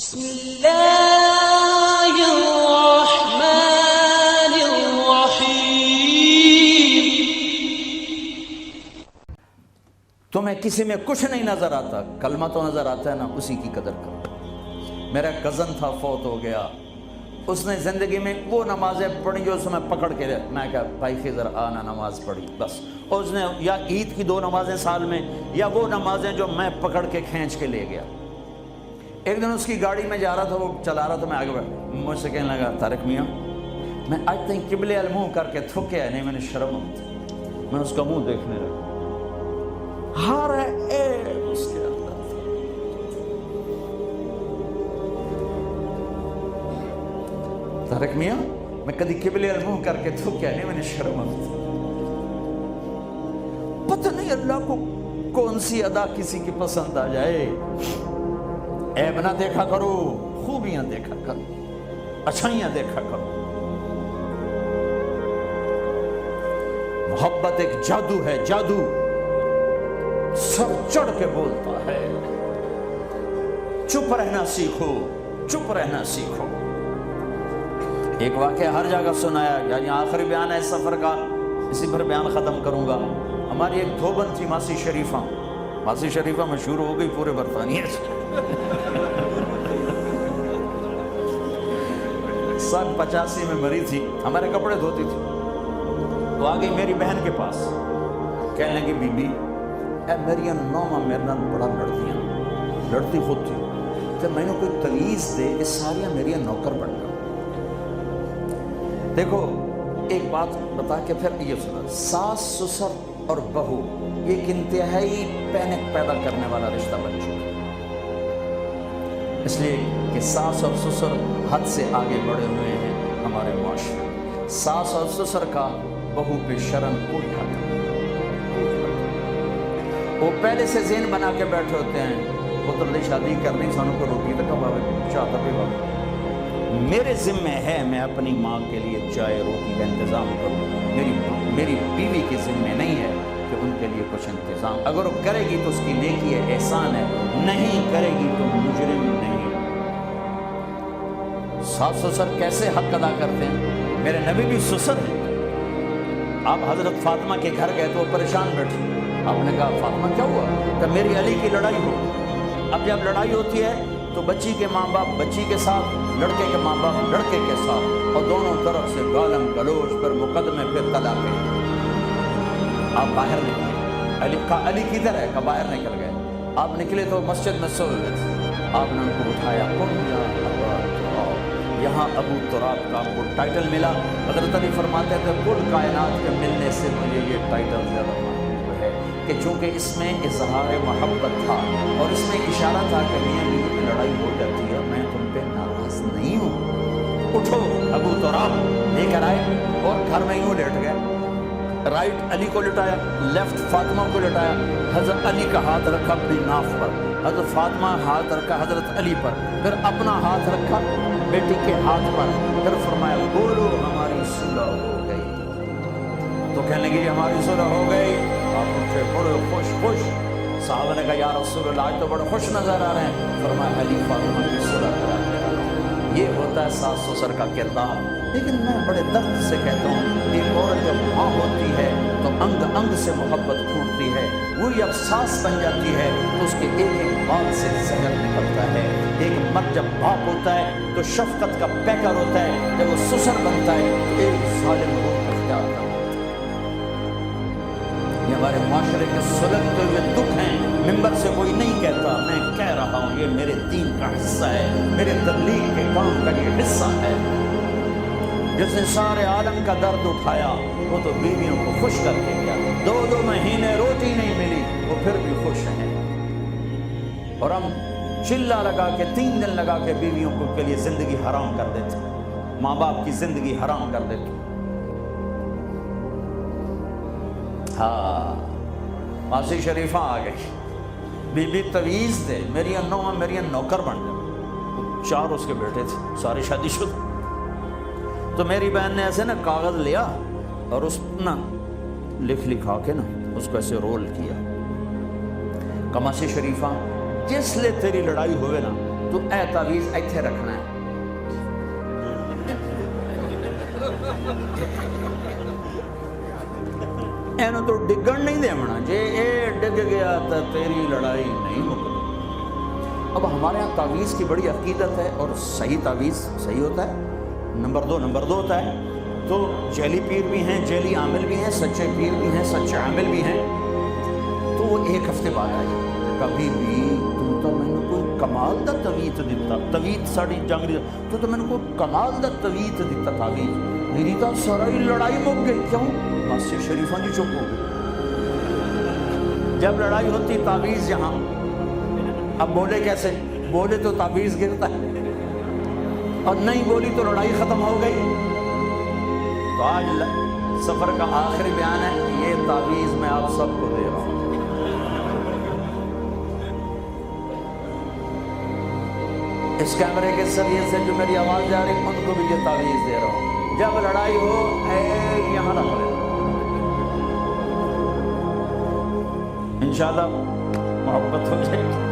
بسم اللہ الرحمن الرحیم۔ تمہیں کسی میں کچھ نہیں نظر آتا، کلمہ تو نظر آتا ہے نا، اسی کی قدر کرو۔ میرا کزن تھا، فوت ہو گیا، اس نے زندگی میں وہ نمازیں پڑھی جو اس میں پکڑ کے میں کہا بھائی خضر آنا نماز پڑھی بس، اور اس نے یا عید کی 2 نمازیں سال میں، یا وہ نمازیں جو میں پکڑ کے کھینچ کے لے گیا۔ ایک دن اس کی گاڑی میں جا رہا تھا، وہ چلا رہا تھا، میں آگے بڑھا، مجھ سے کہنے لگا طارق میاں میں آج تک قبلے المنہ کر کے تھکیا نہیں، میں نے شرم ہوتی، میں اس کا منہ دیکھنے لگا، ہر ایک اس کے اندر تھا۔ طارق میاں میں کدی قبلے المنہ کر کے تھکیا نہیں، میں نے شرم ہوتی۔ پتہ نہیں اللہ کو کون سی ادا کسی کی پسند آ جائے۔ عیب نہ دیکھا کرو، خوبیاں دیکھا کرو، اچھائیاں دیکھا کرو۔ محبت ایک جادو ہے، جادو سر چڑھ کے بولتا ہے۔ چپ رہنا سیکھو، چپ رہنا سیکھو۔ ایک واقعہ ہر جگہ سنایا گیا، یہاں آخری بیان ہے سفر کا، اسی پر بیان ختم کروں گا۔ ہماری ایک دھوبن تھی ماسی شریفہ، ماسی شریفہ مشہور ہو گئی پورے برطانیہ سے۔ سن 85 میں مری تھی، ہمارے کپڑے دھوتی تھی، تو آگئی میری بہن کے پاس، کہنے لگی بی بی اے میری نوما میرے نال بڑا لڑدیاں، لڑتی خود تھی، تو میں نے کوئی تلیز دے اس ساریاں میری نوکر بن گیا۔ دیکھو ایک بات بتا کے پھر یہ سنا، ساس سسر اور بہو ایک انتہائی پینک پیدا کرنے والا رشتہ بن چکا ہے، اس لیے کہ ساس اور سسر حد سے آگے بڑھے ہوئے ہیں ہمارے معاشرے۔ ساس اور سسر کا بہو پہ شرم کوئی حق نہیں، وہ پہلے سے ذہن بنا کے بیٹھے ہوتے ہیں، پتر دی شادی کرنی سانوں کو روٹی تو کباب چاہتا بھی بابا، میرے ذمہ ہے میں اپنی ماں کے لیے چائے روٹی کا انتظام کروں، میری بیوی کے ذمہ نہیں ہے کہ ان کے لیے کچھ انتظام، اگر وہ کرے گی تو اس کی نیکی ہے، احسان ہے، نہیں کرے گی تو مجرم نہیں۔ ساس سسر کیسے حق ادا کرتے ہیں؟ میرے نبی بھی سسر ہیں۔ آپ حضرت فاطمہ کے گھر گئے تو وہ پریشان بیٹھے، آپ نے کہا فاطمہ کیا ہوا؟ کہ میری علی کی لڑائی ہو۔ اب جب لڑائی ہوتی ہے تو بچی کے ماں باپ بچی کے ساتھ، لڑکے کے ماں باپ لڑکے کے ساتھ، اور دونوں طرف سے گالم گلوچ، پھر مقدمے، پھر طلاقیں۔ آپ باہر نکلے، علی کدھر ہے؟ کہ باہر نکل گئے۔ آپ نکلے تو مسجد میں سو گئے تھے، آپ نے ان کو اٹھایا، قم یا ابا تراب، یہاں ابو تراب کا آپ کو ٹائٹل ملا۔ حضرت علی فرماتے تھے کل کائنات کے ملنے سے مجھے یہ ٹائٹل زیادہ محبوب ہے، کہ چونکہ اس میں اظہار محبت تھا اور اس میں اشارہ تھا کہ میاں بیوی کی لڑائی ہو جاتی ہے، میں تم پہ ناراض نہیں ہوں، اٹھو۔ ابو تراب لے کر آئے اور گھر میں یوں لیٹ گئے، رائٹ علی کو لٹایا، لیفٹ فاطمہ کو لٹایا، حضرت علی کا ہاتھ رکھا اپنی ناف پر، حضرت فاطمہ ہاتھ رکھا حضرت علی پر، پھر اپنا ہاتھ رکھا بیٹی کے ہاتھ پر، پھر فرمایا بولو ہماری صلح ہو گئی۔ تو کہنے لگی ہماری صلح ہو گئی، آپ اٹھے بڑے خوش خوش۔ صحابہ نے کہا یا رسول اللہ آج تو بڑے خوش نظر آ رہے ہیں، فرمایا علی فاطمہ کی صلح کرا دیا۔ یہ ہوتا ہے ساس سسر کا کردار۔ لیکن میں بڑے درد سے کہتا ہوں، ایک عورت جب ماں ہوتی ہے تو انگ انگ سے محبت پھوٹتی ہے، وہی اب ساس بن جاتی ہے تو اس کے ایک ایک بات سے زہر نکلتا ہے۔ ایک مرد جب باپ ہوتا ہے تو شفقت کا پیکر ہوتا ہے، جب وہ سسر بنتا ہے تو ایک ظالم روح اختیار کرتا ہے۔ یہ ہمارے معاشرے کے سلگتے ہوئے دکھ ہیں، ممبر سے کوئی نہیں کہتا، میں کہہ رہا ہوں یہ میرے دین کا حصہ ہے، میرے تبلیغ کے کام کا یہ حصہ ہے۔ جس نے سارے عالم کا درد اٹھایا وہ تو بیویوں کو خوش کر کے گیا، 2 مہینے روٹی نہیں ملی وہ پھر بھی خوش ہیں، اور ہم چلا لگا کے 3 دن لگا کے بیویوں کے لیے زندگی حرام کر دیتے، ماں باپ کی زندگی حرام کر دیتے۔ ہاں ماسی شریفہ آ گئی، بی بی تویز دے، میری نوما میری نوکر بن جائے۔ 4 اس کے بیٹے تھے، سارے شادی شدہ۔ تو میری بہن نے ایسے نا کاغذ لیا اور اس نا لکھا کے نا اس کو ایسے رول کیا، کماسی شریفہ جس لے تیری لڑائی ہوئے نا تو اے تعویذ ایتھے رکھنا ہے. اینو تو ڈگن نہیں دیونا، جے اے ڈگ گیا تو تیری لڑائی نہیں مکتی. اب ہمارے یہاں تعویذ کی بڑی عقیدت ہے، اور صحیح تعویذ صحیح ہوتا ہے. نمبر دو ہوتا ہے. تو جعلی پیر بھی ہیں، جعلی عامل بھی ہیں، سچے پیر بھی ہیں، سچے عامل بھی ہیں. تو وہ ایک ہفتے بعد آئی، کبھی بھی تو میں نے کوئی کمال دا تویت دیتا، تویت ساڑی جنگ تو میں نے کوئی کمال دا تویت دیتا تعویذ، میری تو ساری لڑائی مک گئی. کیوں؟ مسجد شریفوں جی چپ ہو گئی. جب لڑائی ہوتی تعویذ یہاں، اب بولے کیسے؟ بولے تو تعویذ گرتا ہے، اور نہیں بولی تو لڑائی ختم ہو گئی. تو آج سفر کا آخری بیان ہے، یہ تعویذ میں آپ سب کو دے رہا ہوں. اس کیمرے کے ذریعے سے جو میری آواز جا رہی ان کو بھی یہ تعویذ دے رہا ہوں. جب لڑائی ہو اے یہاں رکھ لے، انشاءاللہ محبت ہو جائے گی.